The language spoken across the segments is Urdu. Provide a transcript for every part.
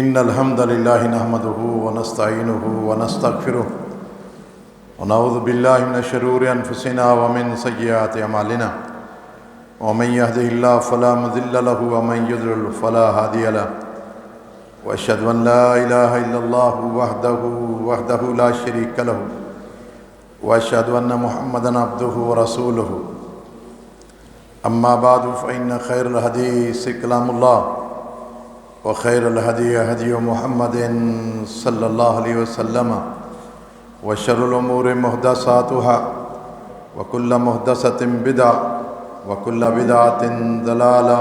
إن الحمد لله نحمده ونستعينه ونستغفره ونعوذ بالله من شرور أنفسنا ومن سيئات أعمالنا ومن يهده الله فلا مضل له ومن يضلل فلا هادي له وأشهد أن لا إله إلا الله وحده لا شريك له وأشهد أن محمدا عبده ورسوله أما بعد فإن خير الحديث كلام الله وخير الهدي هدي محمد صلى الله عليه وسلم وشر الأمور محدثاتها وكل محدثة بدعة وكل بدعة ضلالة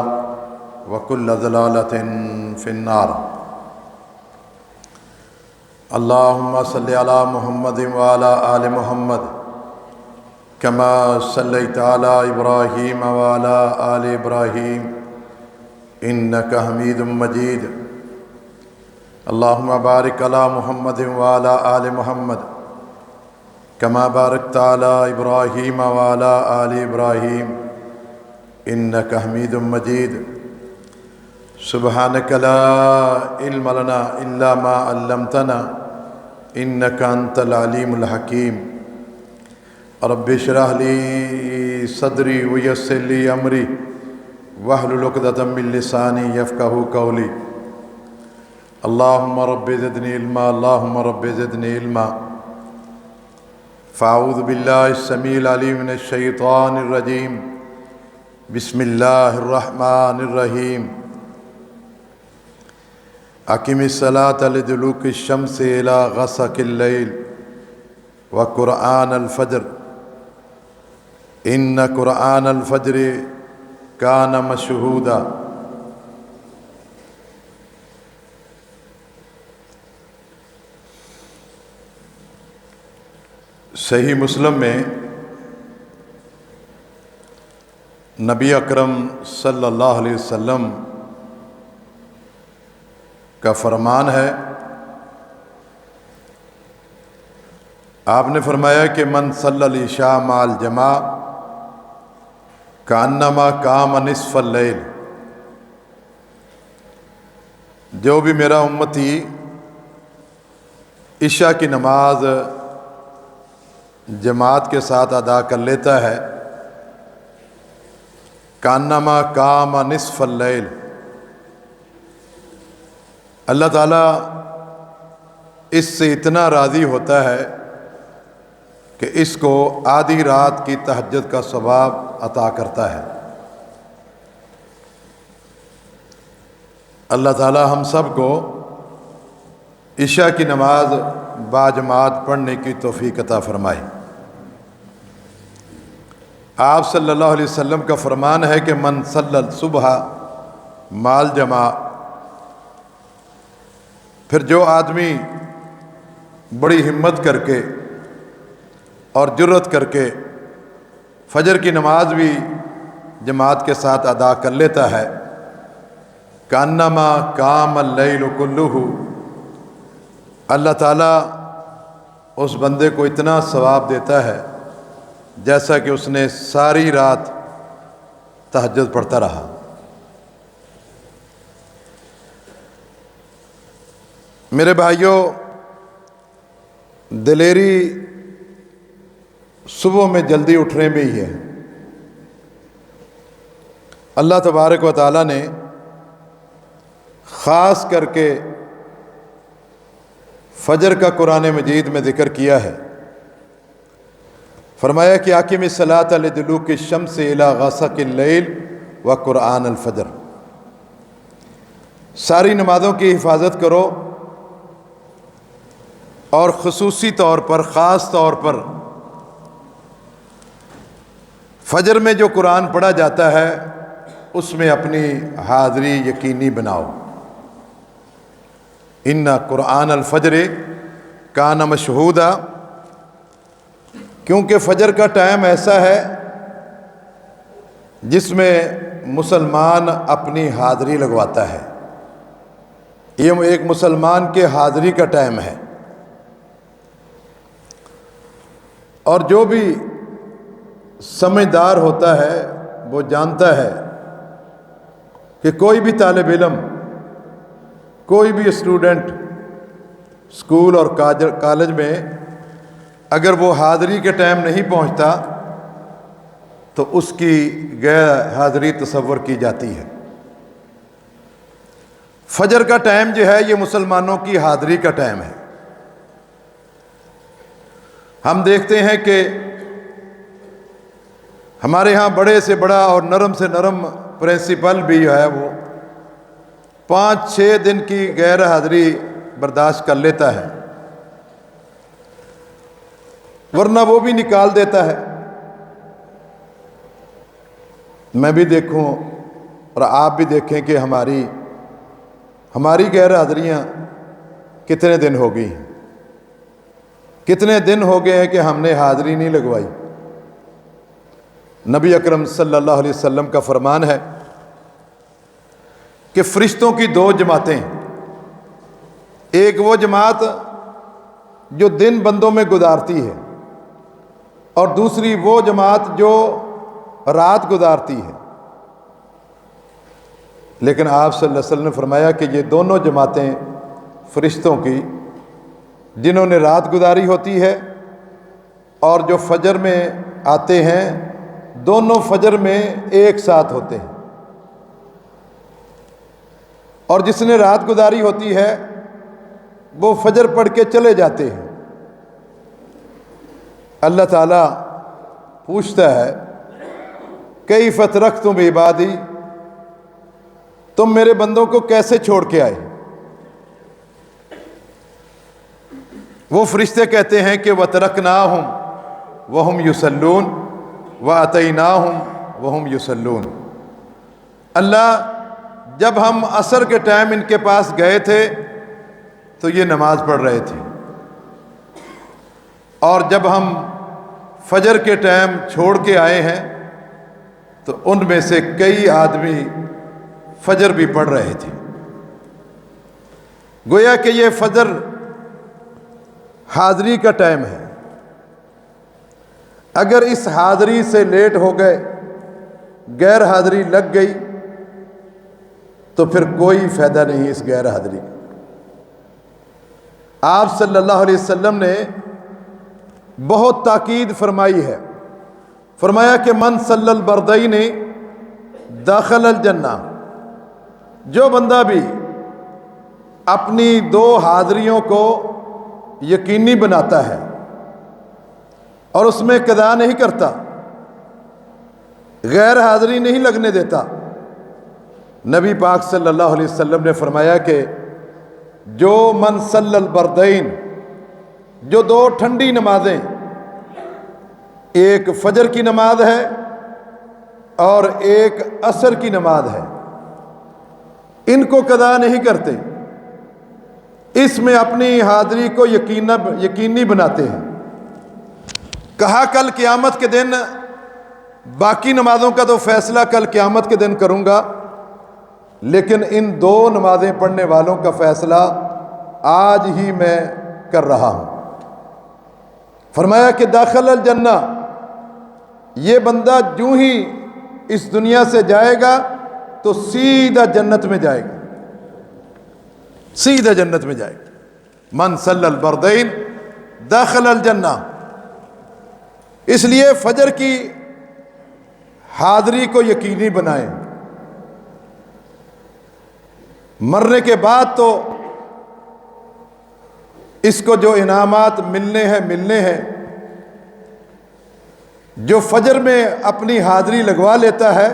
وكل ضلالة في النار. اللهم صل على محمد وعلى آل محمد كما صليت على إبراهيم وعلى آل إبراهيم إنك حميد مجيد. اللهم بارك على محمد وعلى آل محمد كما باركت على إبراهيم وعلى آل إبراهيم إنك حميد مجيد. سبحانك لا علم لنا إلا ما علمتنا إنك أنت العليم الحكيم. رب اشرح لي صدري ويسر لي أمري واحلل عقدة من لساني يفقهوا قولي. اللهم رب زدني علما اللهم رب زدني علما. فأعوذ بالله السميع العليم من الشيطان الرجيم. بسم الله الرحمن الرحيم. أقم الصلاة لدلوك الشمس إلى غسق الليل وقرآن الفجر إن قرآن الفجر كان مشهودا. صحیح مسلم میں نبی اکرم صلی اللہ علیہ وسلم کا فرمان ہے. آپ نے فرمایا کہ من صلی العشاء مع الجماع کانما قام نصف اللیل. جو بھی میرا امتی عشاء کی نماز جماعت کے ساتھ ادا کر لیتا ہے کانما قام نصف اللیل، اللہ تعالیٰ اس سے اتنا راضی ہوتا ہے کہ اس کو آدھی رات کی تہجد کا ثواب عطا کرتا ہے. اللہ تعالیٰ ہم سب کو عشاء کی نماز باجماعت پڑھنے کی توفیق عطا فرمائے. آپ صلی اللہ علیہ وسلم کا فرمان ہے کہ من صلی الصبح مع الجماع، پھر جو آدمی بڑی ہمت کر کے اور جرت کر کے فجر کی نماز بھی جماعت کے ساتھ ادا کر لیتا ہے کانما قام اللیل کلہ، اللہ تعالیٰ اس بندے کو اتنا ثواب دیتا ہے جیسا کہ اس نے ساری رات تہجد پڑھتا رہا. میرے بھائیوں، دلیری صبح میں جلدی اٹھنے میں ہی ہے. اللہ تبارک و تعالیٰ نے خاص کر کے فجر کا قرآن مجید میں ذکر کیا ہے. فرمایا کہ اقم الصلاۃ لدلوک الشمس الی غسق اللیل وقرآن الفجر. ساری نمازوں کی حفاظت کرو اور خصوصی طور پر، خاص طور پر فجر میں جو قرآن پڑھا جاتا ہے اس میں اپنی حاضری یقینی بناؤ. ان قرآن الفجر کان مشہودا، کیونکہ فجر کا ٹائم ایسا ہے جس میں مسلمان اپنی حاضری لگواتا ہے. یہ ایک مسلمان کے حاضری کا ٹائم ہے. اور جو بھی سمجھدار ہوتا ہے وہ جانتا ہے کہ کوئی بھی طالب علم کوئی بھی اسٹوڈنٹ اسکول اور کالج میں اگر وہ حاضری کے ٹائم نہیں پہنچتا تو اس کی غیر حاضری تصور کی جاتی ہے۔ فجر کا ٹائم جو ہے یہ مسلمانوں کی حاضری کا ٹائم ہے۔ ہم دیکھتے ہیں کہ ہمارے ہاں بڑے سے بڑا اور نرم سے نرم پرنسپل بھی جو ہے وہ 5-6 دن کی غیر حاضری برداشت کر لیتا ہے، ورنہ وہ بھی نکال دیتا ہے۔ میں بھی دیکھوں اور آپ بھی دیکھیں کہ ہماری غیر حاضریاں کتنے دن ہو گئی ہیں، کتنے دن ہو گئے ہیں کہ ہم نے حاضری نہیں لگوائی۔ نبی اکرم صلی اللہ علیہ وسلم کا فرمان ہے کہ فرشتوں کی 2 جماعتیں، ایک وہ جماعت جو دن بندوں میں گزارتی ہے اور دوسری وہ جماعت جو رات گزارتی ہے۔ لیکن آپ صلی اللہ علیہ وسلم نے فرمایا کہ یہ دونوں جماعتیں فرشتوں کی، جنہوں نے رات گزاری ہوتی ہے اور جو فجر میں آتے ہیں، دونوں فجر میں ایک ساتھ ہوتے ہیں، اور جس نے رات گزاری ہوتی ہے وہ فجر پڑھ کے چلے جاتے ہیں۔ اللہ تعالیٰ پوچھتا ہے کیف ترکتم عبادی، تم میرے بندوں کو کیسے چھوڑ کے آئے؟ وہ فرشتے کہتے ہیں کہ وَتَرَكْنَاهُمْ وَهُمْ يُصَلُّونَ وَأَتَيْنَاهُمْ وَهُمْ يُصَلُّونَ۔ اللہ، جب ہم عصر کے ٹائم ان کے پاس گئے تھے تو یہ نماز پڑھ رہے تھے، اور جب ہم فجر کے ٹائم چھوڑ کے آئے ہیں تو ان میں سے کئی آدمی فجر بھی پڑھ رہے تھے۔ گویا کہ یہ فجر حاضری کا ٹائم ہے۔ اگر اس حاضری سے لیٹ ہو گئے، غیر حاضری لگ گئی، تو پھر کوئی فائدہ نہیں اس غیر حاضری کا۔ آپ صلی اللہ علیہ وسلم نے بہت تاکید فرمائی ہے، فرمایا کہ من صلی البردین داخل الجنہ، جو بندہ بھی اپنی 2 حاضریوں کو یقینی بناتا ہے اور اس میں قضا نہیں کرتا، غیر حاضری نہیں لگنے دیتا، نبی پاک صلی اللہ علیہ وسلم نے فرمایا کہ جو من صلی البردین، جو 2 ٹھنڈی نمازیں، ایک فجر کی نماز ہے اور ایک عصر کی نماز ہے، ان کو قضا نہیں کرتے، اس میں اپنی حاضری کو یقینی بناتے ہیں۔ کہا کل قیامت کے دن، باقی نمازوں کا تو فیصلہ کل قیامت کے دن کروں گا، لیکن ان 2 نمازیں پڑھنے والوں کا فیصلہ آج ہی میں کر رہا ہوں۔ فرمایا کہ داخل الجنہ، یہ بندہ جو ہی اس دنیا سے جائے گا تو سیدھا جنت میں جائے گا، سیدھا جنت میں جائے گا۔ من صلی البردین داخل الجنہ۔ اس لیے فجر کی حاضری کو یقینی بنائیں۔ مرنے کے بعد تو اس کو جو انعامات ملنے ہیں، جو فجر میں اپنی حاضری لگوا لیتا ہے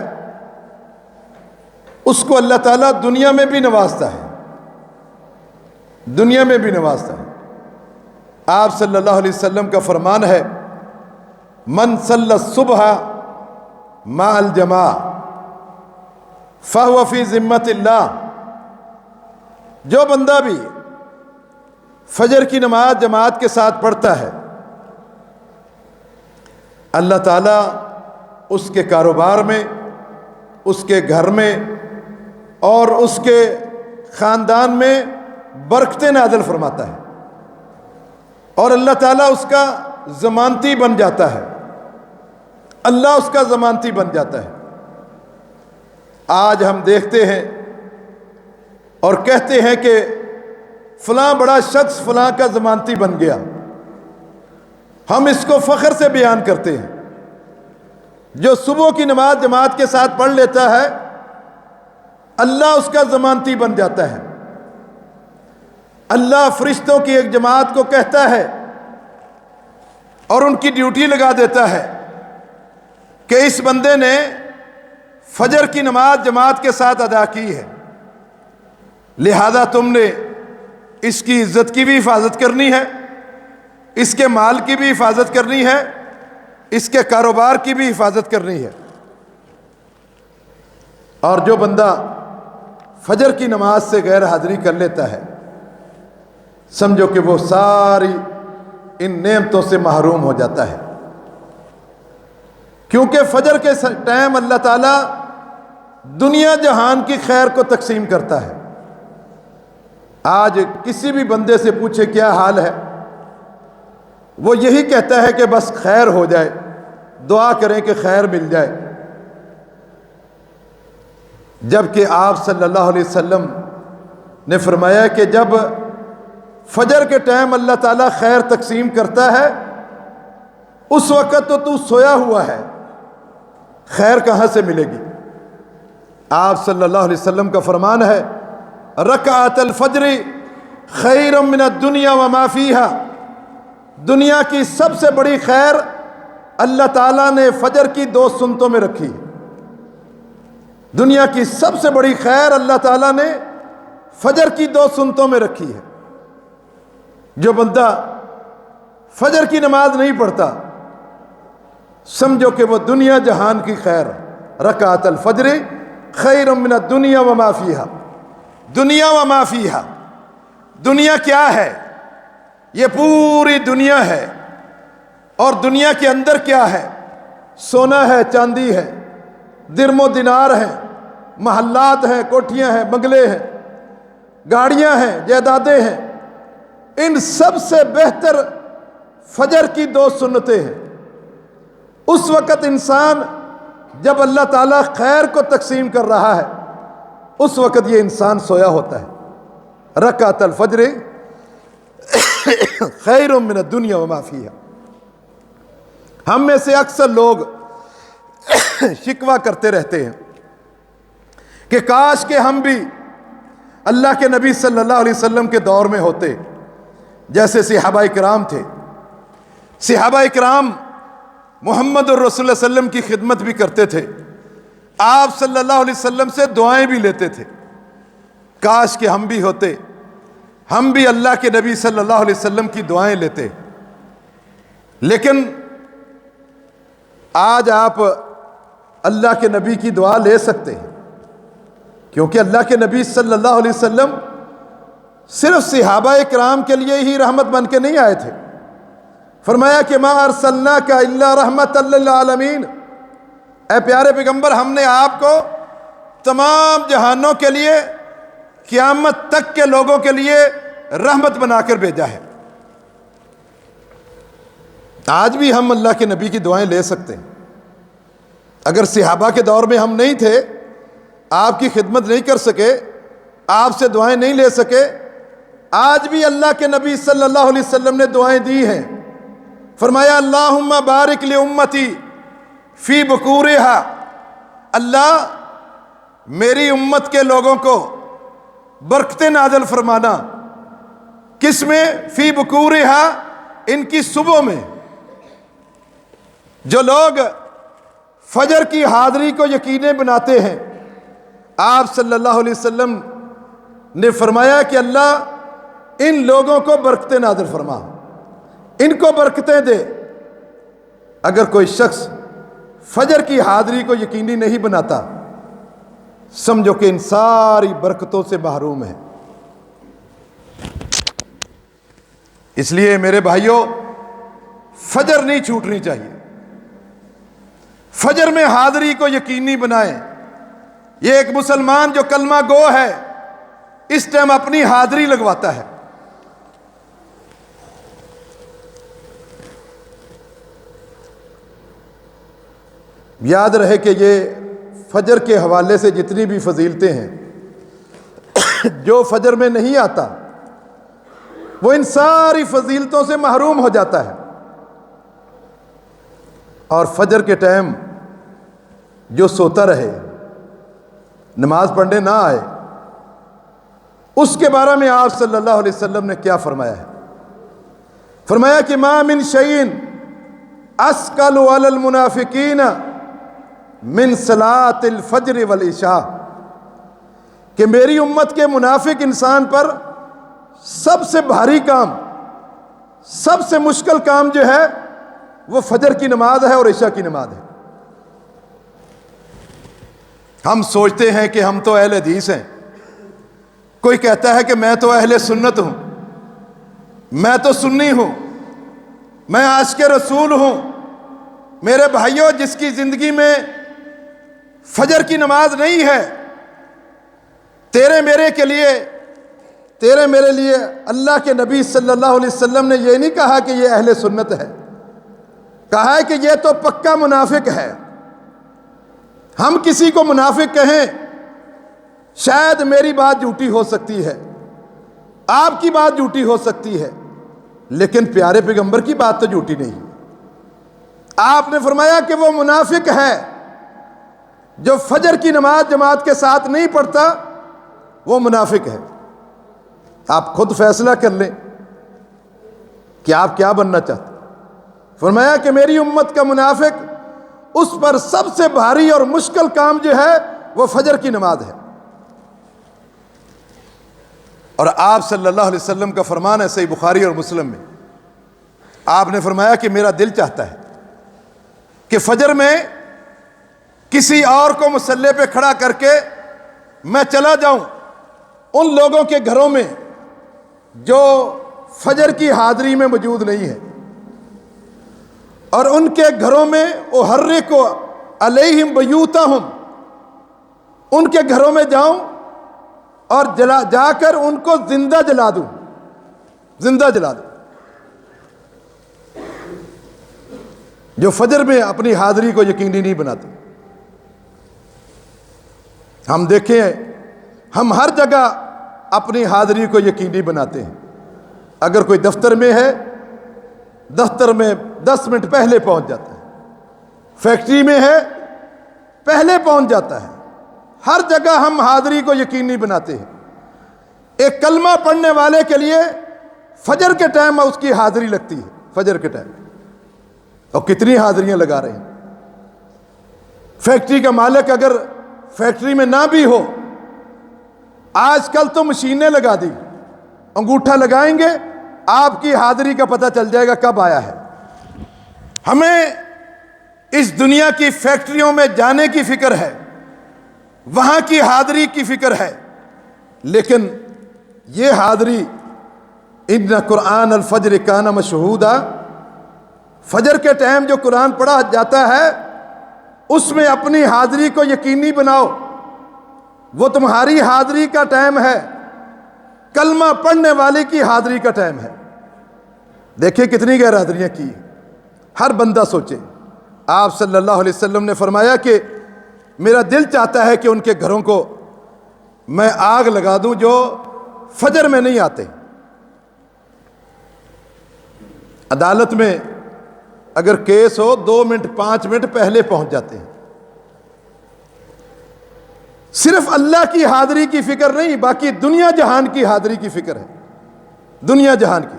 اس کو اللہ تعالیٰ دنیا میں بھی نوازتا ہے، دنیا میں بھی نوازتا ہے۔ آپ صلی اللہ علیہ وسلم کا فرمان ہے، من صلی الصبح مع الجماعہ فہو فی ذمۃ اللہ، جو بندہ بھی فجر کی نماز جماعت کے ساتھ پڑھتا ہے، اللہ تعالیٰ اس کے کاروبار میں، اس کے گھر میں اور اس کے خاندان میں برکتیں نازل فرماتا ہے، اور اللہ تعالیٰ اس کا ضمانتی بن جاتا ہے، اللہ اس کا ضمانتی بن جاتا ہے۔ آج ہم دیکھتے ہیں اور کہتے ہیں کہ فلاں بڑا شخص فلاں کا ضمانتی بن گیا، ہم اس کو فخر سے بیان کرتے ہیں۔ جو صبح کی نماز جماعت کے ساتھ پڑھ لیتا ہے، اللہ اس کا ضمانتی بن جاتا ہے۔ اللہ فرشتوں کی ایک جماعت کو کہتا ہے اور ان کی ڈیوٹی لگا دیتا ہے کہ اس بندے نے فجر کی نماز جماعت کے ساتھ ادا کی ہے، لہذا تم نے اس کی عزت کی بھی حفاظت کرنی ہے، اس کے مال کی بھی حفاظت کرنی ہے، اس کے کاروبار کی بھی حفاظت کرنی ہے۔ اور جو بندہ فجر کی نماز سے غیر حاضری کر لیتا ہے، سمجھو کہ وہ ساری ان نعمتوں سے محروم ہو جاتا ہے، کیونکہ فجر کے ٹائم اللہ تعالیٰ دنیا جہان کی خیر کو تقسیم کرتا ہے۔ آج کسی بھی بندے سے پوچھے کیا حال ہے، وہ یہی کہتا ہے کہ بس خیر ہو جائے، دعا کریں کہ خیر مل جائے، جبکہ آپ صلی اللہ علیہ وسلم نے فرمایا کہ جب فجر کے ٹائم اللہ تعالیٰ خیر تقسیم کرتا ہے، اس وقت تو سویا ہوا ہے، خیر کہاں سے ملے گی؟ آپ صلی اللہ علیہ وسلم کا فرمان ہے، رکعت الفجر خیر من الدنیا وما فیہا، دنیا کی سب سے بڑی خیر اللہ تعالیٰ نے فجر کی 2 سنتوں میں رکھی۔ دنیا کی سب سے بڑی خیر اللہ تعالیٰ نے فجر کی 2 سنتوں میں رکھی ہے۔ جو بندہ فجر کی نماز نہیں پڑھتا، سمجھو کہ وہ دنیا جہان کی خیر، رکعت الفجر خیر من الدنیا وما فیہا، دنیا وما فیہا، دنیا کیا ہے؟ یہ پوری دنیا ہے، اور دنیا کے اندر کیا ہے؟ سونا ہے، چاندی ہے، درم و دینار ہیں، محلات ہیں، کوٹھیاں ہیں، بنگلے ہیں، گاڑیاں ہیں، جائیدادیں ہیں۔ ان سب سے بہتر فجر کی 2 سنتیں ہیں۔ اس وقت انسان جب اللہ تعالیٰ خیر کو تقسیم کر رہا ہے، اس وقت یہ انسان سویا ہوتا ہے۔ رکعت الفجر خیر من الدنیا وما فیہا۔ ہم میں سے اکثر لوگ شکوہ کرتے رہتے ہیں کہ کاش کہ ہم بھی اللہ کے نبی صلی اللہ علیہ وسلم کے دور میں ہوتے، جیسے صحابہ کرام تھے۔ صحابہ کرام محمد الرسول صلی اللہ علیہ وسلم کی خدمت بھی کرتے تھے، آپ صلی اللہ علیہ وسلم سے دعائیں بھی لیتے تھے۔ کاش کہ ہم بھی ہوتے، ہم بھی اللہ کے نبی صلی اللہ علیہ وسلم کی دعائیں لیتے۔ لیکن آج آپ اللہ کے نبی کی دعا لے سکتے ہیں، کیونکہ اللہ کے نبی صلی اللہ علیہ وسلم صرف صحابہ کرام کے لیے ہی رحمت بن کے نہیں آئے تھے۔ فرمایا کہ ما ارسلناک الا رحمت للعالمین، اے پیارے پیغمبر، ہم نے آپ کو تمام جہانوں کے لیے، قیامت تک کے لوگوں کے لیے رحمت بنا کر بھیجا ہے۔ آج بھی ہم اللہ کے نبی کی دعائیں لے سکتے ہیں۔ اگر صحابہ کے دور میں ہم نہیں تھے، آپ کی خدمت نہیں کر سکے، آپ سے دعائیں نہیں لے سکے، آج بھی اللہ کے نبی صلی اللہ علیہ وسلم نے دعائیں دی ہیں۔ فرمایا اللہم بارک لامتی فی بکورہا، اللہ میری امت کے لوگوں کو برکتیں نازل فرمانا۔ کس میں؟ فی بکورہا، ان کی صبح میں۔ جو لوگ فجر کی حاضری کو یقینی بناتے ہیں، آپ صلی اللہ علیہ وسلم نے فرمایا کہ اللہ ان لوگوں کو برکتیں نازل فرما، ان کو برکتیں دے۔ اگر کوئی شخص فجر کی حاضری کو یقینی نہیں بناتا، سمجھو کہ ان ساری برکتوں سے محروم ہے۔ اس لیے میرے بھائیوں، فجر نہیں چھوٹنی چاہیے، فجر میں حاضری کو یقینی بنائیں۔ یہ ایک مسلمان جو کلمہ گو ہے، اس ٹائم اپنی حاضری لگواتا ہے۔ یاد رہے کہ یہ فجر کے حوالے سے جتنی بھی فضیلتیں ہیں، جو فجر میں نہیں آتا وہ ان ساری فضیلتوں سے محروم ہو جاتا ہے، اور فجر کے ٹائم جو سوتا رہے، نماز پڑھنے نہ آئے، اس کے بارے میں آپ صلی اللہ علیہ وسلم نے کیا فرمایا ہے؟ فرمایا کہ ما من شیء اثقل علی المنافقین من صلاۃ الفجر والعشاء، کہ میری امت کے منافق انسان پر سب سے بھاری کام، سب سے مشکل کام جو ہے وہ فجر کی نماز ہے اور عشاء کی نماز ہے۔ ہم سوچتے ہیں کہ ہم تو اہل حدیث ہیں، کوئی کہتا ہے کہ میں تو اہل سنت ہوں، میں تو سنی ہوں، میں عاشق رسول ہوں۔ میرے بھائیوں، جس کی زندگی میں فجر کی نماز نہیں ہے، تیرے میرے لیے اللہ کے نبی صلی اللہ علیہ وسلم نے یہ نہیں کہا کہ یہ اہل سنت ہے، کہا ہے کہ یہ تو پکا منافق ہے۔ ہم کسی کو منافق کہیں، شاید میری بات جھوٹی ہو سکتی ہے، آپ کی بات جھوٹی ہو سکتی ہے، لیکن پیارے پیغمبر کی بات تو جھوٹی نہیں۔ آپ نے فرمایا کہ وہ منافق ہے جو فجر کی نماز جماعت کے ساتھ نہیں پڑھتا، وہ منافق ہے۔ آپ خود فیصلہ کر لیں کہ آپ کیا بننا چاہتے۔ فرمایا کہ میری امت کا منافق، اس پر سب سے بھاری اور مشکل کام جو ہے وہ فجر کی نماز ہے۔ اور آپ صلی اللہ علیہ وسلم کا فرمان ہے صحیح بخاری اور مسلم میں، آپ نے فرمایا کہ میرا دل چاہتا ہے کہ فجر میں کسی اور کو مصلی پہ کھڑا کر کے میں چلا جاؤں ان لوگوں کے گھروں میں جو فجر کی حاضری میں موجود نہیں ہے، اور ان کے گھروں میں احرق علیہم بیوتہم، ان کے گھروں میں جاؤں اور جا کر ان کو زندہ جلا دوں، زندہ جلا دوں، جو فجر میں اپنی حاضری کو یقینی نہیں بناتے۔ ہم دیکھیں، ہم ہر جگہ اپنی حاضری کو یقینی بناتے ہیں۔ اگر کوئی دفتر میں ہے، دفتر میں 10 منٹ پہلے پہنچ جاتا ہے، فیکٹری میں ہے پہلے پہنچ جاتا ہے، ہر جگہ ہم حاضری کو یقینی بناتے ہیں۔ ایک کلمہ پڑھنے والے کے لیے فجر کے ٹائم اس کی حاضری لگتی ہے، فجر کے ٹائم، اور کتنی حاضریاں لگا رہے ہیں۔ فیکٹری کا مالک اگر فیکٹری میں نہ بھی ہو، آج کل تو مشینیں لگا دی، انگوٹھا لگائیں گے، آپ کی حاضری کا پتہ چل جائے گا کب آیا ہے۔ ہمیں اس دنیا کی فیکٹریوں میں جانے کی فکر ہے، وہاں کی حاضری کی فکر ہے، لیکن یہ حاضری، ان قرآن الفجر کان مشہودا، فجر کے ٹائم جو قرآن پڑھا جاتا ہے اس میں اپنی حاضری کو یقینی بناؤ، وہ تمہاری حاضری کا ٹائم ہے، کلمہ پڑھنے والے کی حاضری کا ٹائم ہے۔ دیکھیں کتنی غیر حاضریاں کی، ہر بندہ سوچے۔ آپ صلی اللہ علیہ وسلم نے فرمایا کہ میرا دل چاہتا ہے کہ ان کے گھروں کو میں آگ لگا دوں جو فجر میں نہیں آتے۔ عدالت میں اگر کیس ہو 2 منٹ 5 منٹ پہلے پہنچ جاتے ہیں۔ صرف اللہ کی حاضری کی فکر نہیں، باقی دنیا جہان کی حاضری کی فکر ہے، دنیا جہان کی۔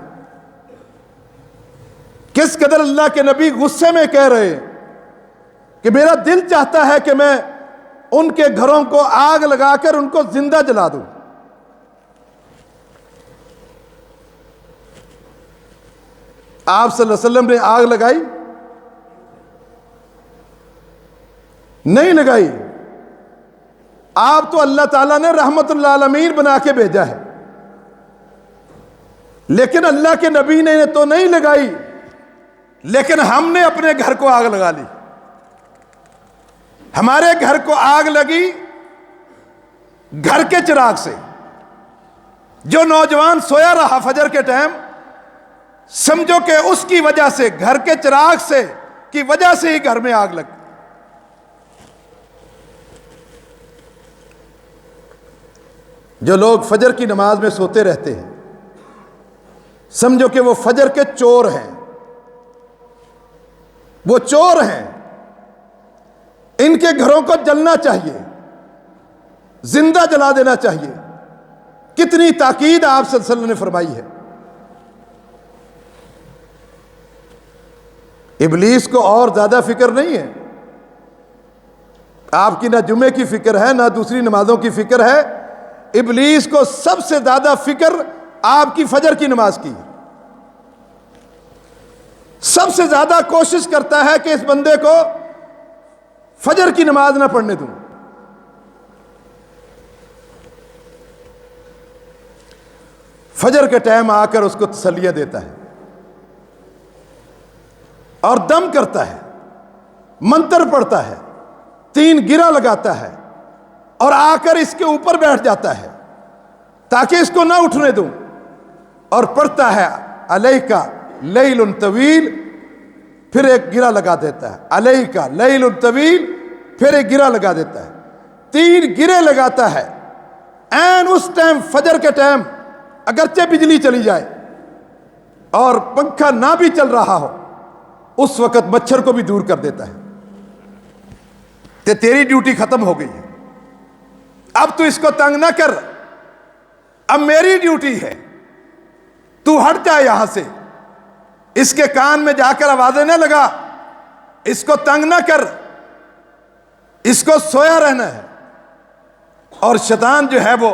کس قدر اللہ کے نبی غصے میں کہہ رہے ہیں کہ میرا دل چاہتا ہے کہ میں ان کے گھروں کو آگ لگا کر ان کو زندہ جلا دوں۔ آپ صلی اللہ علیہ وسلم نے آگ لگائی؟ نہیں لگائی۔ آپ تو اللہ تعالیٰ نے رحمت للعالمین بنا کے بھیجا ہے، لیکن اللہ کے نبی نے تو نہیں لگائی، لیکن ہم نے اپنے گھر کو آگ لگا لی۔ ہمارے گھر کو آگ لگی گھر کے چراغ سے۔ جو نوجوان سویا رہا فجر کے ٹائم، سمجھو کہ اس کی وجہ سے، گھر کے چراغ سے کی وجہ سے ہی گھر میں آگ لگ۔ جو لوگ فجر کی نماز میں سوتے رہتے ہیں، سمجھو کہ وہ فجر کے چور ہیں، وہ چور ہیں، ان کے گھروں کو جلنا چاہیے، زندہ جلا دینا چاہیے۔ کتنی تاکید آپ صلی اللہ علیہ وسلم نے فرمائی ہے۔ ابلیس کو اور زیادہ فکر نہیں ہے، آپ کی نہ جمعے کی فکر ہے نہ دوسری نمازوں کی فکر ہے، ابلیس کو سب سے زیادہ فکر آپ کی فجر کی نماز کی ہے۔ سب سے زیادہ کوشش کرتا ہے کہ اس بندے کو فجر کی نماز نہ پڑھنے دوں۔ فجر کے ٹائم آ کر اس کو تسلیہ دیتا ہے اور دم کرتا ہے، منتر پڑھتا ہے، 3 گرہ لگاتا ہے اور آ کر اس کے اوپر بیٹھ جاتا ہے تاکہ اس کو نہ اٹھنے دوں، اور پڑھتا ہے علیکا لیل طویل، پھر ایک گرہ لگا دیتا ہے، علیکا لیل طویل، پھر ایک گرہ لگا دیتا ہے، 3 گرے لگاتا ہے۔ این اس ٹائم فجر کے ٹائم اگرچہ بجلی چلی جائے اور پنکھا نہ بھی چل رہا ہو، اس وقت مچھر کو بھی دور کر دیتا ہے کہ تیری ڈیوٹی ختم ہو گئی ہے، اب تو اس کو تنگ نہ کر، اب میری ڈیوٹی ہے، تو ہٹ جا یہاں سے، اس کے کان میں جا کر آوازیں نہ لگا، اس کو تنگ نہ کر، اس کو سویا رہنا ہے۔ اور شیطان جو ہے وہ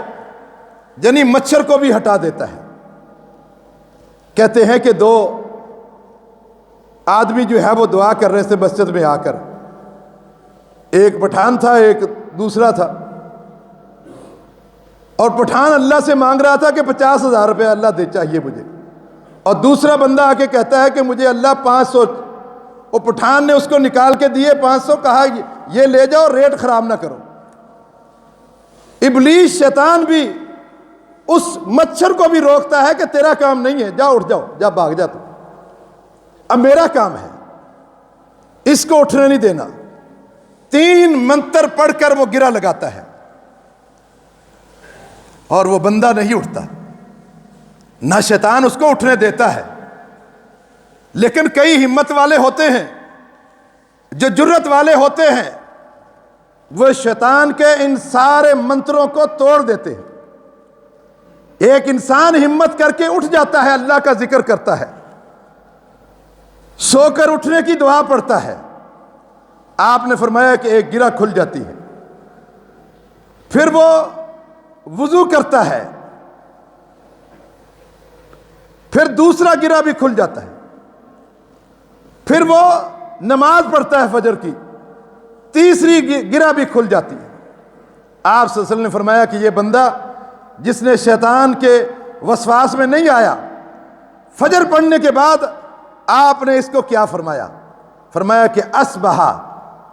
یعنی مچھر کو بھی ہٹا دیتا ہے۔ کہتے ہیں کہ 2 آدمی جو ہے وہ دعا کر رہے تھے مسجد میں آ کر، ایک پٹھان تھا ایک دوسرا تھا، اور پٹھان اللہ سے مانگ رہا تھا کہ 50,000 روپے اللہ دے چاہیے مجھے، اور دوسرا بندہ آ کے کہتا ہے کہ مجھے اللہ 500، وہ پٹھان نے اس کو نکال کے دیے 500، کہا یہ لے جاؤ، ریٹ خراب نہ کرو۔ ابلیس شیطان بھی اس مچھر کو بھی روکتا ہے کہ تیرا کام نہیں ہے، جا اٹھ جاؤ، جا بھاگ جا، تو اب میرا کام ہے، اس کو اٹھنے نہیں دینا۔ 3 منتر پڑھ کر وہ گرہ لگاتا ہے اور وہ بندہ نہیں اٹھتا، نہ شیطان اس کو اٹھنے دیتا ہے۔ لیکن کئی ہمت والے ہوتے ہیں، جو جرت والے ہوتے ہیں، وہ شیطان کے ان سارے منتروں کو توڑ دیتے ہیں۔ ایک انسان ہمت کر کے اٹھ جاتا ہے، اللہ کا ذکر کرتا ہے، سو کر اٹھنے کی دعا پڑھتا ہے، آپ نے فرمایا کہ ایک گرہ کھل جاتی ہے، پھر وہ وضو کرتا ہے، پھر دوسرا گرہ بھی کھل جاتا ہے، پھر وہ نماز پڑھتا ہے فجر کی، تیسری گرہ بھی کھل جاتی ہے۔ آپ صلی اللہ علیہ وسلم نے فرمایا کہ یہ بندہ جس نے شیطان کے وسواس میں نہیں آیا، فجر پڑھنے کے بعد آپ نے اس کو کیا فرمایا؟ فرمایا کہ اصبح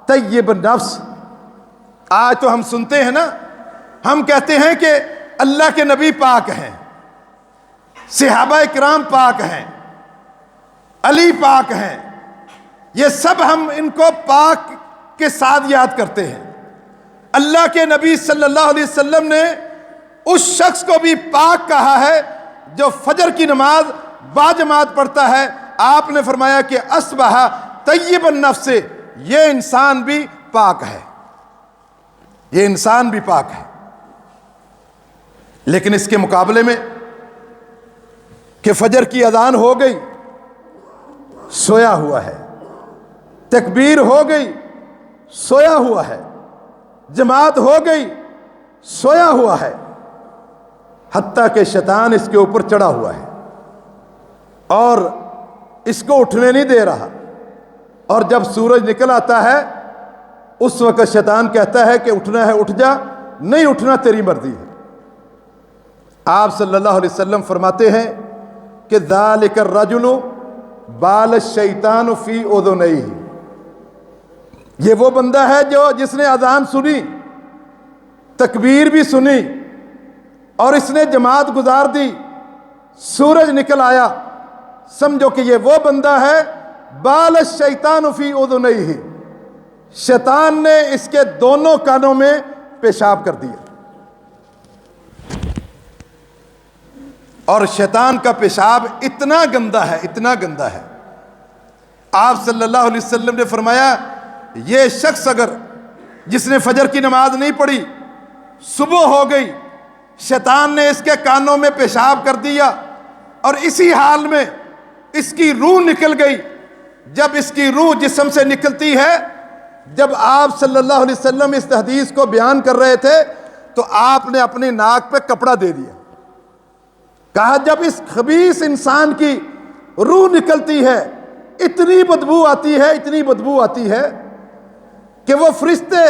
طیب النفس۔ آج تو ہم سنتے ہیں نا، ہم کہتے ہیں کہ اللہ کے نبی پاک ہیں، صحابہ کرام پاک ہیں، علی پاک ہیں، یہ سب ہم ان کو پاک کے ساتھ یاد کرتے ہیں۔ اللہ کے نبی صلی اللہ علیہ وسلم نے اس شخص کو بھی پاک کہا ہے جو فجر کی نماز باجماعت پڑھتا ہے۔ آپ نے فرمایا کہ اصبح طیب النفس، یہ انسان بھی پاک ہے، یہ انسان بھی پاک ہے۔ لیکن اس کے مقابلے میں کہ فجر کی اذان ہو گئی، سویا ہوا ہے، تکبیر ہو گئی، سویا ہوا ہے، جماعت ہو گئی، سویا ہوا ہے، حتیٰ کہ شیطان اس کے اوپر چڑھا ہوا ہے اور اس کو اٹھنے نہیں دے رہا، اور جب سورج نکل آتا ہے اس وقت شیطان کہتا ہے کہ اٹھنا ہے اٹھ جا، نہیں اٹھنا تیری مرضی ہے۔ آپ صلی اللہ علیہ وسلم فرماتے ہیں کہ ذالک الرجل بال الشیطان فی اذنیہ، یہ وہ بندہ ہے جس نے اذان سنی، تکبیر بھی سنی، اور اس نے جماعت گزار دی، سورج نکل آیا، سمجھو کہ یہ وہ بندہ ہے بال الشیطان فی اذنیہ، شیطان نے اس کے دونوں کانوں میں پیشاب کر دیا۔ اور شیطان کا پیشاب اتنا گندا ہے، اتنا گندا ہے، آپ صلی اللہ علیہ وسلم نے فرمایا یہ شخص اگر جس نے فجر کی نماز نہیں پڑھی، صبح ہو گئی، شیطان نے اس کے کانوں میں پیشاب کر دیا اور اسی حال میں اس کی روح نکل گئی۔ جب اس کی روح جسم سے نکلتی ہے، جب آپ صلی اللہ علیہ وسلم اس حدیث کو بیان کر رہے تھے تو آپ نے اپنی ناک پہ کپڑا دے دیا، کہا جب اس خبیث انسان کی روح نکلتی ہے اتنی بدبو آتی ہے، اتنی بدبو آتی ہے کہ وہ فرشتے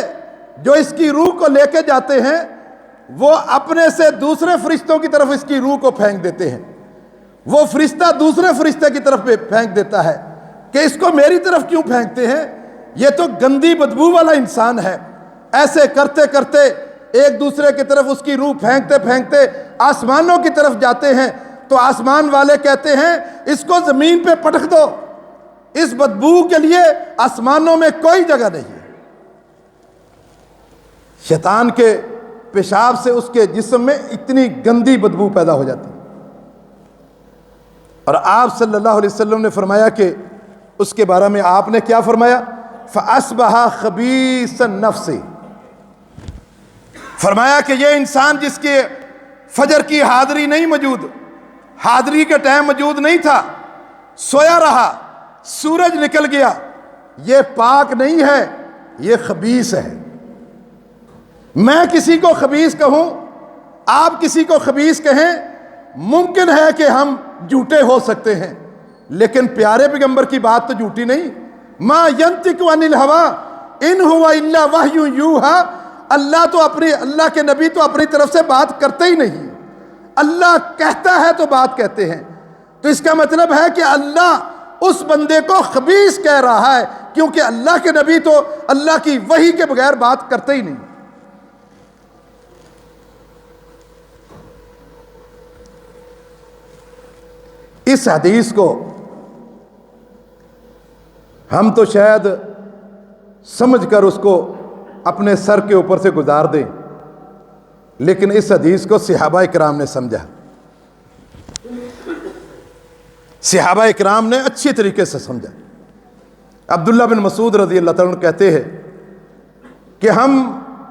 جو اس کی روح کو لے کے جاتے ہیں وہ اپنے سے دوسرے فرشتوں کی طرف اس کی روح کو پھینک دیتے ہیں، وہ فرشتہ دوسرے فرشتے کی طرف پھینک دیتا ہے کہ اس کو میری طرف کیوں پھینکتے ہیں، یہ تو گندی بدبو والا انسان ہے۔ ایسے کرتے کرتے ایک دوسرے کی طرف اس کی روح پھینکتے پھینکتے آسمانوں کی طرف جاتے ہیں، تو آسمان والے کہتے ہیں اس کو زمین پہ پٹک دو، اس بدبو کے لیے آسمانوں میں کوئی جگہ نہیں ہے۔ شیطان کے پیشاب سے اس کے جسم میں اتنی گندی بدبو پیدا ہو جاتی ہے، اور آپ صلی اللہ علیہ وسلم نے فرمایا کہ اس کے بارے میں آپ نے کیا فرمایا؟ فَأَصْبَحَ خَبِيثَ النَّفْسِ، فرمایا کہ یہ انسان جس کے فجر کی حاضری نہیں موجود، حاضری کے ٹائم موجود نہیں تھا، سویا رہا، سورج نکل گیا، یہ پاک نہیں ہے، یہ خبیث ہے۔ میں کسی کو خبیث کہوں، آپ کسی کو خبیث کہیں، ممکن ہے کہ ہم جھوٹے ہو سکتے ہیں، لیکن پیارے پیغمبر کی بات تو جھوٹی نہیں۔ ما ینطق عن الہوی ان ہوا الا وحی یوحی، اللہ کے نبی تو اپنی طرف سے بات کرتے ہی نہیں، اللہ کہتا ہے تو بات کہتے ہیں، تو اس کا مطلب ہے کہ اللہ اس بندے کو خبیث کہہ رہا ہے، کیونکہ اللہ کے نبی تو اللہ کی وحی کے بغیر بات کرتے ہی نہیں۔ اس حدیث کو ہم تو شاید سمجھ کر اس کو اپنے سر کے اوپر سے گزار دیں، لیکن اس حدیث کو صحابہ اکرام نے سمجھا، صحابہ اکرام نے اچھی طریقے سے سمجھا۔ عبداللہ بن مسعود رضی اللہ تعالیٰ عنہ کہتے ہیں کہ ہم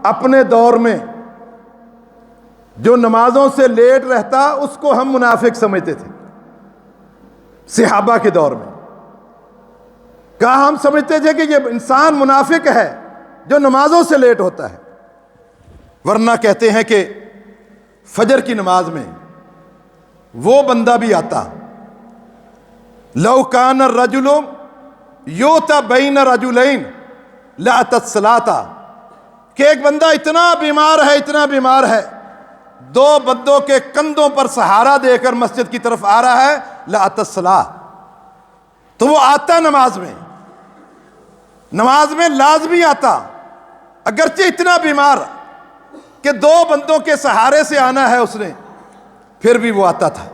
اپنے دور میں جو نمازوں سے لیٹ رہتا اس کو ہم منافق سمجھتے تھے، صحابہ کے دور میں کہا ہم سمجھتے تھے کہ یہ انسان منافق ہے جو نمازوں سے لیٹ ہوتا ہے، ورنہ کہتے ہیں کہ فجر کی نماز میں وہ بندہ بھی آتا، لو کان الرجل یؤتی بین رجلین لأتی الصلاۃ، کہ ایک بندہ اتنا بیمار ہے، اتنا بیمار ہے، دو بندوں کے کندھوں پر سہارا دے کر مسجد کی طرف آ رہا ہے، لأتی الصلاۃ، تو وہ آتا نماز میں لازمی آتا، اگرچہ اتنا بیمار کہ دو بندوں کے سہارے سے آنا ہے اس نے، پھر بھی وہ آتا تھا۔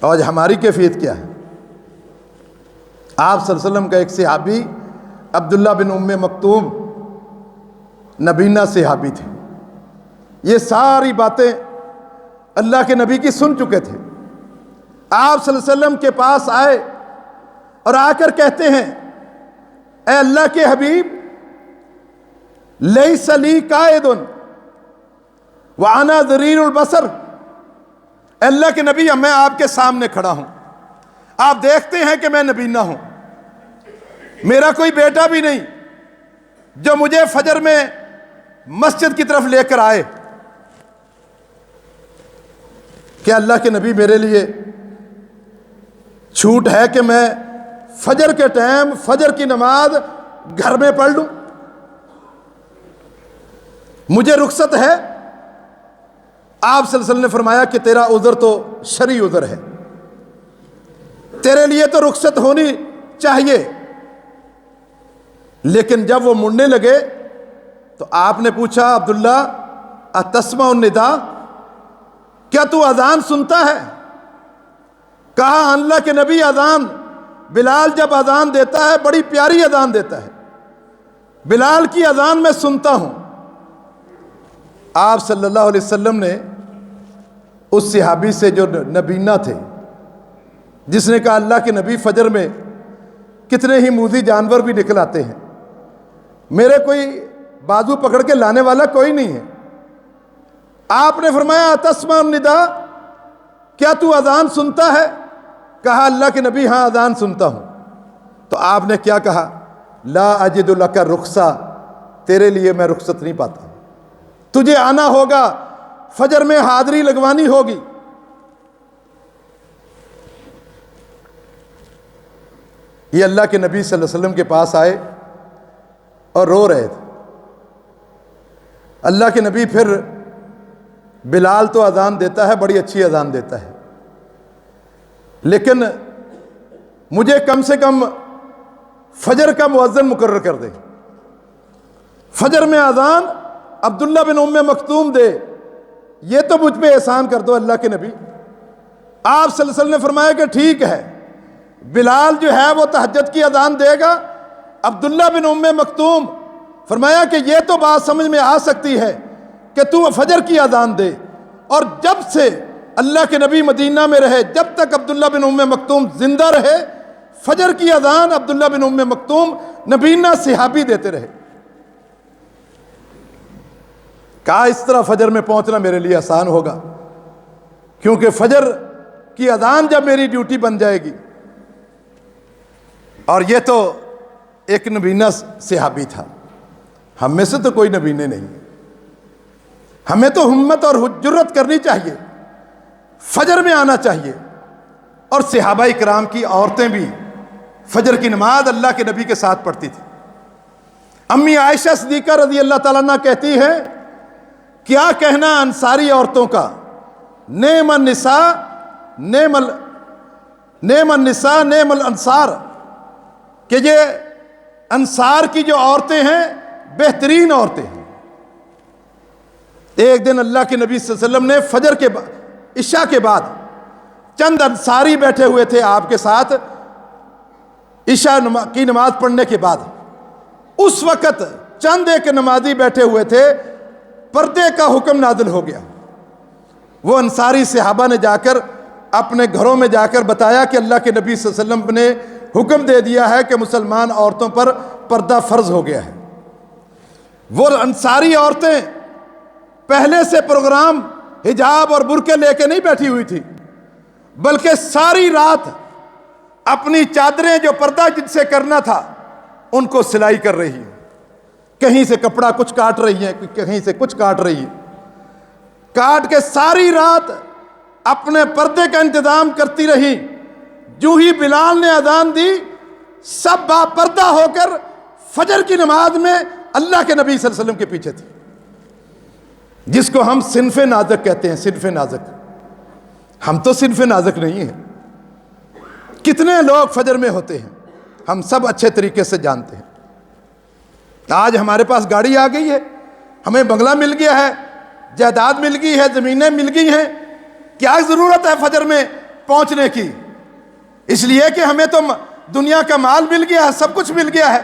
آج ہماری کیفیت کیا ہے؟ آپ صلی اللہ علیہ وسلم کا ایک صحابی عبداللہ بن ام مکتوم نبینہ صحابی تھے، یہ ساری باتیں اللہ کے نبی کی سن چکے تھے، آپ صلی اللہ علیہ وسلم کے پاس آئے اور آ کر کہتے ہیں اے اللہ کے حبیب، لیس لی قائد وانا ضریر البصر، اے اللہ کے نبی میں آپ کے سامنے کھڑا ہوں، آپ دیکھتے ہیں کہ میں نبینہ ہوں، میرا کوئی بیٹا بھی نہیں جو مجھے فجر میں مسجد کی طرف لے کر آئے، کہ اللہ کے نبی میرے لیے چھوٹ ہے کہ میں فجر کے ٹائم فجر کی نماز گھر میں پڑھ لوں، مجھے رخصت ہے؟ آپ صلی اللہ علیہ وسلم نے فرمایا کہ تیرا عذر تو شرعی عذر ہے، تیرے لیے تو رخصت ہونی چاہیے۔ لیکن جب وہ مڑنے لگے تو آپ نے پوچھا عبداللہ اتسمع النداء، کیا تو اذان سنتا ہے؟ کہا اللہ کے نبی اذان، بلال جب اذان دیتا ہے بڑی پیاری اذان دیتا ہے، بلال کی اذان میں سنتا ہوں۔ آپ صلی اللہ علیہ وسلم نے اس صحابی سے جو نبینا تھے، جس نے کہا اللہ کے نبی فجر میں کتنے ہی موذی جانور بھی نکل آتے ہیں، میرے کوئی بازو پکڑ کے لانے والا کوئی نہیں ہے۔ آپ نے فرمایا تسمع النداء، کیا تو اذان سنتا ہے؟ کہا اللہ کے نبی ہاں اذان سنتا ہوں۔ تو آپ نے کیا کہا؟ لا اجد لک رخصہ، تیرے لیے میں رخصت نہیں پاتا، تجھے آنا ہوگا، فجر میں حاضری لگوانی ہوگی۔ یہ اللہ کے نبی صلی اللہ علیہ وسلم کے پاس آئے اور رو رہے تھے۔ اللہ کے نبی پھر بلال تو اذان دیتا ہے، بڑی اچھی اذان دیتا ہے، لیکن مجھے کم سے کم فجر کا مؤذن مقرر کر دے، فجر میں اذان عبداللہ بن ام مکتوم دے، یہ تو مجھ پہ احسان کر دو اللہ کے نبی۔ آپ صلی اللہ علیہ وسلم نے فرمایا کہ ٹھیک ہے، بلال جو ہے وہ تہجد کی اذان دے گا، عبداللہ بن ام مکتوم فرمایا کہ یہ تو بات سمجھ میں آ سکتی ہے کہ تو فجر کی اذان دے۔ اور جب سے اللہ کے نبی مدینہ میں رہے، جب تک عبداللہ بن ام مکتوم زندہ رہے، فجر کی اذان عبداللہ بن ام مکتوم نبینا صحابی دیتے رہے۔ کہا اس طرح فجر میں پہنچنا میرے لیے آسان ہوگا، کیونکہ فجر کی اذان جب میری ڈیوٹی بن جائے گی۔ اور یہ تو ایک نبینا صحابی تھا، ہم میں سے تو کوئی نبینے نہیں۔ ہمیں تو ہمت اور جرت کرنی چاہیے، فجر میں آنا چاہیے۔ اور صحابہ کرام کی عورتیں بھی فجر کی نماز اللہ کے نبی کے ساتھ پڑھتی تھی۔ امی عائشہ صدیقہ رضی اللہ تعالیٰ عنہ کہتی ہے، کیا کہنا انصاری عورتوں کا، نعم النساء نعم النساء نعم الانصار، کہ یہ انصار کی جو عورتیں ہیں بہترین عورتیں ہیں۔ ایک دن اللہ کے نبی صلی اللہ علیہ وسلم نے فجر کے عشاء کے بعد چند انصاری بیٹھے ہوئے تھے آپ کے ساتھ عشاء کی نماز پڑھنے کے بعد، اس وقت چند ایک نمازی بیٹھے ہوئے تھے، پردے کا حکم نازل ہو گیا۔ وہ انصاری صحابہ نے جا کر اپنے گھروں میں جا کر بتایا کہ اللہ کے نبی صلی اللہ علیہ وسلم نے حکم دے دیا ہے کہ مسلمان عورتوں پر پردہ فرض ہو گیا ہے۔ وہ انصاری عورتیں پہلے سے پروگرام حجاب اور برقعے لے کے نہیں بیٹھی ہوئی تھی، بلکہ ساری رات اپنی چادریں جو پردہ جن سے کرنا تھا ان کو سلائی کر رہی ہیں، کہیں سے کپڑا کچھ کاٹ رہی ہیں، کہیں سے کچھ کاٹ رہی ہیں، کاٹ کے ساری رات اپنے پردے کا انتظام کرتی رہی۔ جو ہی بلال نے اذان دی، سب با پردہ ہو کر فجر کی نماز میں اللہ کے نبی صلی اللہ علیہ وسلم کے پیچھے تھی، جس کو ہم صنف نازک کہتے ہیں۔ صنف نازک، ہم تو صنف نازک نہیں ہیں۔ کتنے لوگ فجر میں ہوتے ہیں ہم سب اچھے طریقے سے جانتے ہیں۔ آج ہمارے پاس گاڑی آ گئی ہے، ہمیں بنگلہ مل گیا ہے، جائیداد مل گئی ہے، زمینیں مل گئی ہیں، کیا ضرورت ہے فجر میں پہنچنے کی؟ اس لیے کہ ہمیں تو دنیا کا مال مل گیا ہے، سب کچھ مل گیا ہے،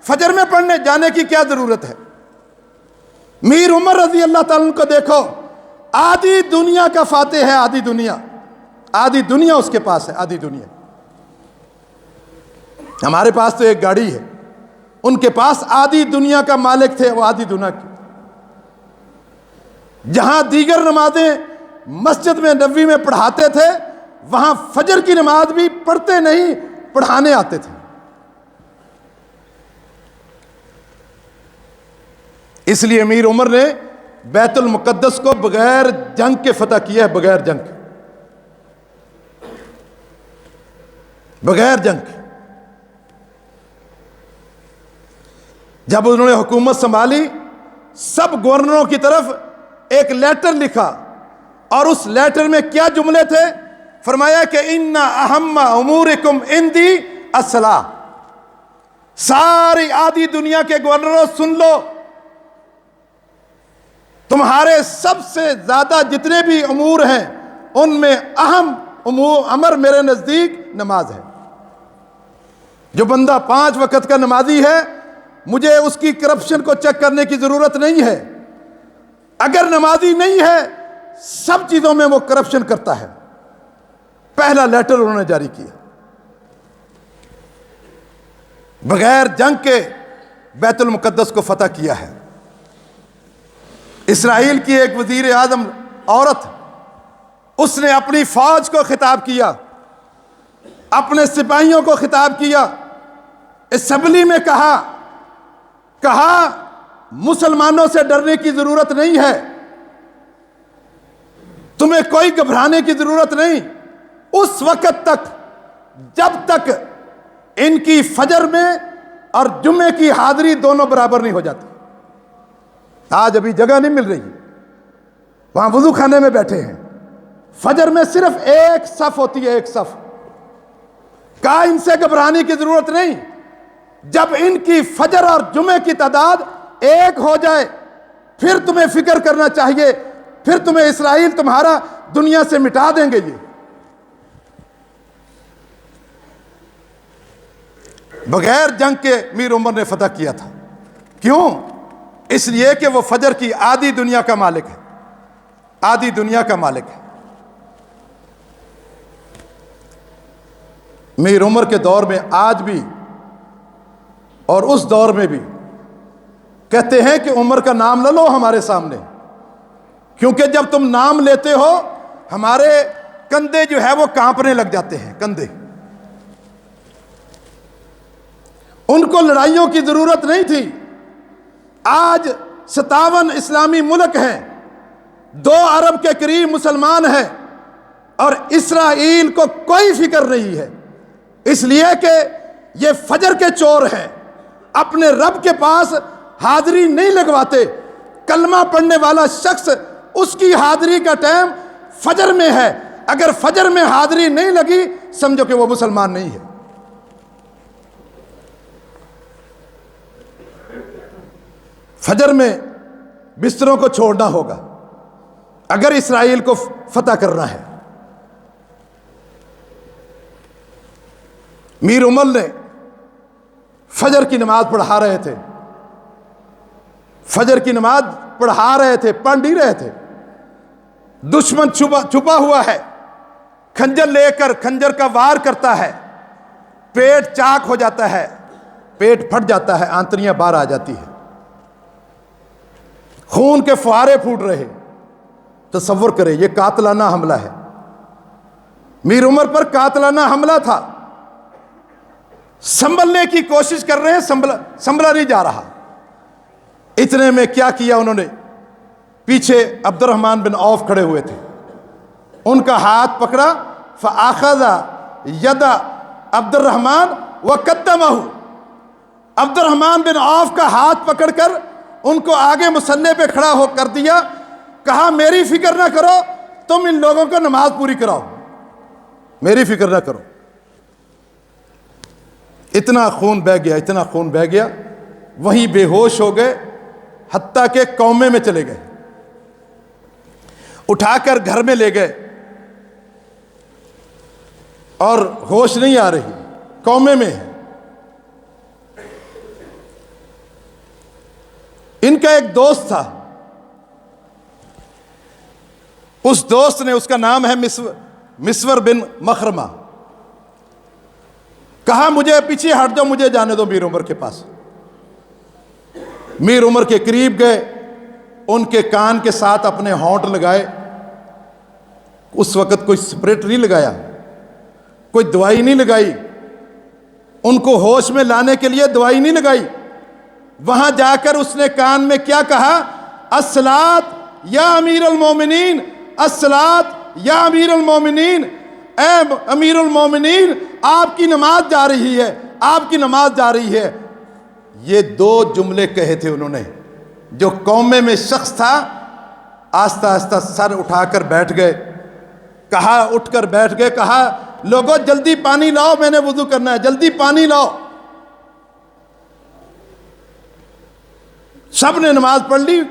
فجر میں پڑھنے جانے کی کیا ضرورت ہے؟ میر عمر رضی اللہ تعالیٰ عنہ کو دیکھو، آدھی دنیا کا فاتح ہے، آدھی دنیا اس کے پاس ہے، آدھی دنیا۔ ہمارے پاس تو ایک گاڑی ہے، ان کے پاس آدھی دنیا کا مالک تھے، وہ آدھی دنیا کی۔ جہاں دیگر نمازیں مسجد میں نبوی میں پڑھاتے تھے، وہاں فجر کی نماز بھی پڑھتے نہیں، پڑھانے آتے تھے۔ اس لیے امیر عمر نے بیت المقدس کو بغیر جنگ کے فتح کیا ہے، بغیر جنگ، بغیر جنگ۔ جب انہوں نے حکومت سنبھالی، سب گورنروں کی طرف ایک لیٹر لکھا، اور اس لیٹر میں کیا جملے تھے؟ فرمایا کہ ان اہم امورکم عندی الصلاۃ۔ ساری آدھی دنیا کے گورنروں سن لو، تمہارے سب سے زیادہ جتنے بھی امور ہیں ان میں اہم امر میرے نزدیک نماز ہے۔ جو بندہ 5 وقت کا نمازی ہے، مجھے اس کی کرپشن کو چیک کرنے کی ضرورت نہیں ہے۔ اگر نمازی نہیں ہے، سب چیزوں میں وہ کرپشن کرتا ہے. پہلا لیٹر انہوں نے جاری کیا. بغیر جنگ کے بیت المقدس کو فتح کیا ہے. اسرائیل کی ایک وزیر اعظم عورت، اس نے اپنی فوج کو خطاب کیا، اپنے سپاہیوں کو خطاب کیا، اسمبلی میں کہا مسلمانوں سے ڈرنے کی ضرورت نہیں ہے، تمہیں کوئی گھبرانے کی ضرورت نہیں، اس وقت تک جب تک ان کی فجر میں اور جمعے کی حاضری دونوں برابر نہیں ہو جاتی. آج ابھی جگہ نہیں مل رہی، وہاں وضو خانے میں بیٹھے ہیں، فجر میں صرف ایک صف ہوتی ہے، ایک صف. کہا ان سے گھبرانے کی ضرورت نہیں، جب ان کی فجر اور جمعے کی تعداد ایک ہو جائے پھر تمہیں فکر کرنا چاہیے، پھر تمہیں اسرائیل تمہارا دنیا سے مٹا دیں گے. یہ بغیر جنگ کے میر عمر نے فتح کیا تھا. کیوں؟ اس لیے کہ وہ فجر کی آدھی دنیا کا مالک ہے، آدھی دنیا کا مالک ہے. میر عمر کے دور میں آج بھی اور اس دور میں بھی کہتے ہیں کہ عمر کا نام نہ لو ہمارے سامنے، کیونکہ جب تم نام لیتے ہو ہمارے کندھے جو ہے وہ کانپنے لگ جاتے ہیں، کندھے. ان کو لڑائیوں کی ضرورت نہیں تھی. آج 57 اسلامی ملک ہیں، 2 ارب کے قریب مسلمان ہیں، اور اسرائیل کو کوئی فکر نہیں ہے، اس لیے کہ یہ فجر کے چور ہیں، اپنے رب کے پاس حاضری نہیں لگواتے. کلمہ پڑھنے والا شخص، اس کی حاضری کا ٹائم فجر میں ہے، اگر فجر میں حاضری نہیں لگی سمجھو کہ وہ مسلمان نہیں ہے. فجر میں بستروں کو چھوڑنا ہوگا اگر اسرائیل کو فتح کرنا ہے. میر عمر نے فجر کی نماز پڑھا رہے تھے، فجر کی نماز پڑھا رہے تھے، پڑھ نہیں رہے تھے. دشمن چھپا ہوا ہے، کھنجر لے کر کھنجر کا وار کرتا ہے، پیٹ چاک ہو جاتا ہے، پیٹ پھٹ جاتا ہے، آنتڑیاں باہر آ جاتی ہے، خون کے فوارے پھوٹ رہے. تصور کرے یہ قاتلانہ حملہ ہے، میر عمر پر قاتلانہ حملہ تھا. سنبھلنے کی کوشش کر رہے ہیں، سنبھلا نہیں جا رہا. اتنے میں کیا کیا انہوں نے؟ پیچھے عبد الرحمن بن عوف کھڑے ہوئے تھے، ان کا ہاتھ پکڑا، فَأَخَذَ يَدَ عبد الرحمن وَقَدَّمَهُ. عبد الرحمن بن عوف کا ہاتھ پکڑ کر ان کو آگے مصلی پہ کھڑا ہو کر دیا. کہا میری فکر نہ کرو، تم ان لوگوں کو نماز پوری کراؤ، میری فکر نہ کرو. اتنا خون بہہ گیا، اتنا خون بہہ گیا، وہیں بے ہوش ہو گئے، حتیٰ کہ قومے میں چلے گئے. اٹھا کر گھر میں لے گئے اور ہوش نہیں آ رہی، قومے میں ہے. ان کا ایک دوست تھا، اس دوست نے، اس کا نام ہے مسور بن مخرمہ، کہا مجھے پیچھے ہٹ جاؤ، مجھے جانے دو میر عمر کے پاس. میر عمر کے قریب گئے، ان کے کان کے ساتھ اپنے ہونٹ لگائے. اس وقت کوئی سپریٹ نہیں لگایا، کوئی دوائی نہیں لگائی، ان کو ہوش میں لانے کے لیے دوائی نہیں لگائی. وہاں جا کر اس نے کان میں کیا کہا؟ الصلاۃ یا امیر المومنین، الصلاۃ یا امیر المومنین، اے امیر المومنین آپ کی نماز جا رہی ہے، آپ کی نماز جا رہی ہے. یہ 2 جملے کہے تھے انہوں نے. جو قومے میں شخص تھا آہستہ آہستہ سر اٹھا کر بیٹھ گئے. کہا اٹھ کر بیٹھ گئے، کہا لوگوں جلدی پانی لاؤ، میں نے وضو کرنا ہے، جلدی پانی لاؤ. سب نے نماز پڑھ لی.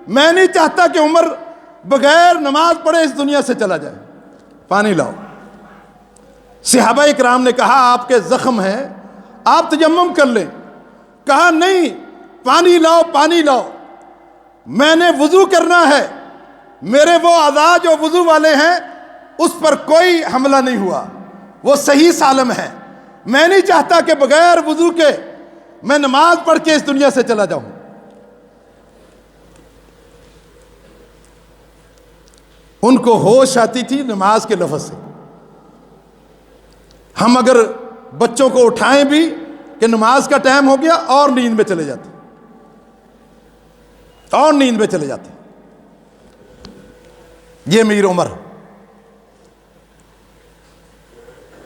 میں نہیں چاہتا کہ عمر بغیر نماز پڑھے اس دنیا سے چلا جائے، پانی لاؤ. صحابہ اکرام نے کہا آپ کے زخم ہیں، آپ تیمم کر لیں. کہا نہیں، پانی لاؤ، پانی لاؤ، میں نے وضو کرنا ہے، میرے وہ اعضاء جو وضو والے ہیں اس پر کوئی حملہ نہیں ہوا، وہ صحیح سالم ہے۔ میں نہیں چاہتا کہ بغیر وضو کے میں نماز پڑھ کے اس دنیا سے چلا جاؤں۔ ان کو ہوش آتی تھی نماز کے لفظ سے۔ ہم اگر بچوں کو اٹھائیں بھی کہ نماز کا ٹائم ہو گیا اور نیند میں چلے جاتے، اور نیند میں چلے جاتے۔ یہ میر عمر،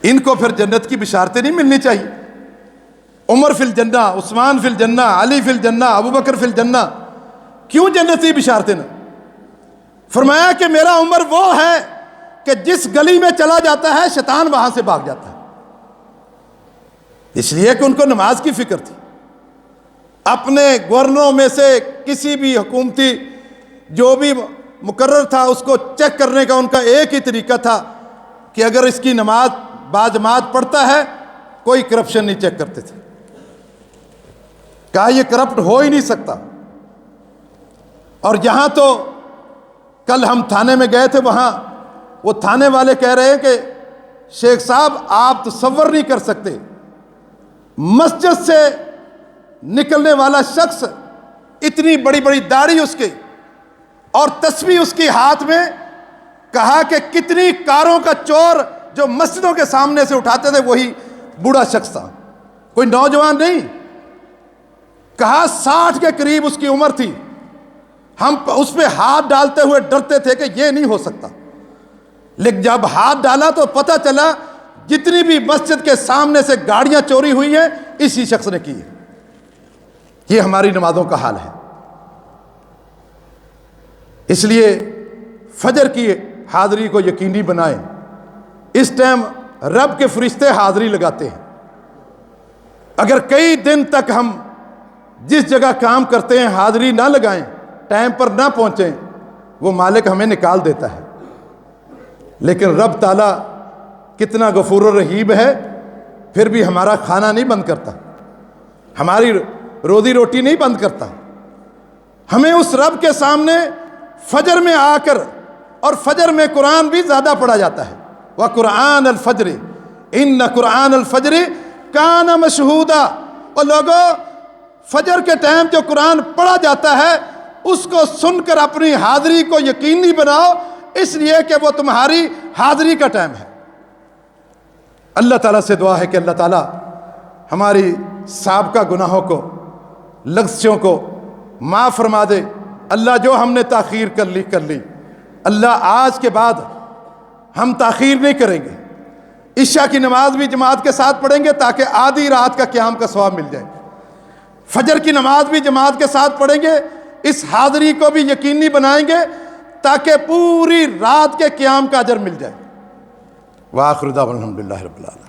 ان کو پھر جنت کی بشارتیں نہیں ملنی چاہیے؟ عمر فی الجنہ، عثمان فی الجنہ، علی فی الجنہ، ابو بکر فی الجنہ، کیوں جنتی بشارتیں نہ؟ فرمایا کہ میرا عمر وہ ہے کہ جس گلی میں چلا جاتا ہے شیطان وہاں سے بھاگ جاتا ہے، اس لیے کہ ان کو نماز کی فکر تھی۔ اپنے گورنروں میں سے کسی بھی حکومتی جو بھی مقرر تھا اس کو چیک کرنے کا ان کا ایک ہی طریقہ تھا کہ اگر اس کی نماز باجماعت پڑھتا ہے، کوئی کرپشن نہیں چیک کرتے تھے۔ کہا یہ کرپٹ ہو ہی نہیں سکتا۔ اور یہاں تو کل ہم تھانے میں گئے تھے، وہاں وہ تھانے والے کہہ رہے ہیں کہ شیخ صاحب آپ تصور نہیں کر سکتے، مسجد سے نکلنے والا شخص اتنی بڑی بڑی داڑھی اس کے اور تسبیح اس کی ہاتھ میں، کہا کہ کتنی کاروں کا چور جو مسجدوں کے سامنے سے اٹھاتے تھے وہی بوڑھا شخص تھا، کوئی نوجوان نہیں۔ کہا 60 کے قریب اس کی عمر تھی۔ ہم اس پہ ہاتھ ڈالتے ہوئے ڈرتے تھے کہ یہ نہیں ہو سکتا، لیکن جب ہاتھ ڈالا تو پتہ چلا جتنی بھی مسجد کے سامنے سے گاڑیاں چوری ہوئی ہیں اسی شخص نے کی ہے۔ یہ ہماری نمازوں کا حال ہے۔ اس لیے فجر کی حاضری کو یقینی بنائیں۔ اس ٹائم رب کے فرشتے حاضری لگاتے ہیں۔ اگر کئی دن تک ہم جس جگہ کام کرتے ہیں حاضری نہ لگائیں، ٹائم پر نہ پہنچیں، وہ مالک ہمیں نکال دیتا ہے۔ لیکن رب تعالیٰ کتنا غفور و رحیم ہے، پھر بھی ہمارا کھانا نہیں بند کرتا، ہماری روزی روٹی نہیں بند کرتا۔ ہمیں اس رب کے سامنے فجر میں آ کر، اور فجر میں قرآن بھی زیادہ پڑھا جاتا ہے، وَقُرْآنَ الْفَجْرِ إِنَّ قُرْآنَ الْفَجْرِ كَانَ مَشْهُودًا۔ اور لوگوں، فجر کے ٹائم جو قرآن پڑھا جاتا ہے اس کو سن کر اپنی حاضری کو یقینی بناؤ، اس لیے کہ وہ تمہاری حاضری کا ٹائم ہے۔ اللہ تعالیٰ سے دعا ہے کہ اللہ تعالیٰ ہماری سابقہ گناہوں کو، لغزشوں کو معاف فرما دے۔ اللہ جو ہم نے تاخیر کر لی، اللہ آج کے بعد ہم تاخیر نہیں کریں گے۔ عشاء کی نماز بھی جماعت کے ساتھ پڑھیں گے تاکہ آدھی رات کا قیام کا ثواب مل جائے۔ فجر کی نماز بھی جماعت کے ساتھ پڑھیں گے، اس حاضری کو بھی یقینی بنائیں گے تاکہ پوری رات کے قیام کا اجر مل جائے۔ وآخر دعوانا الحمدللہ رب العالمین۔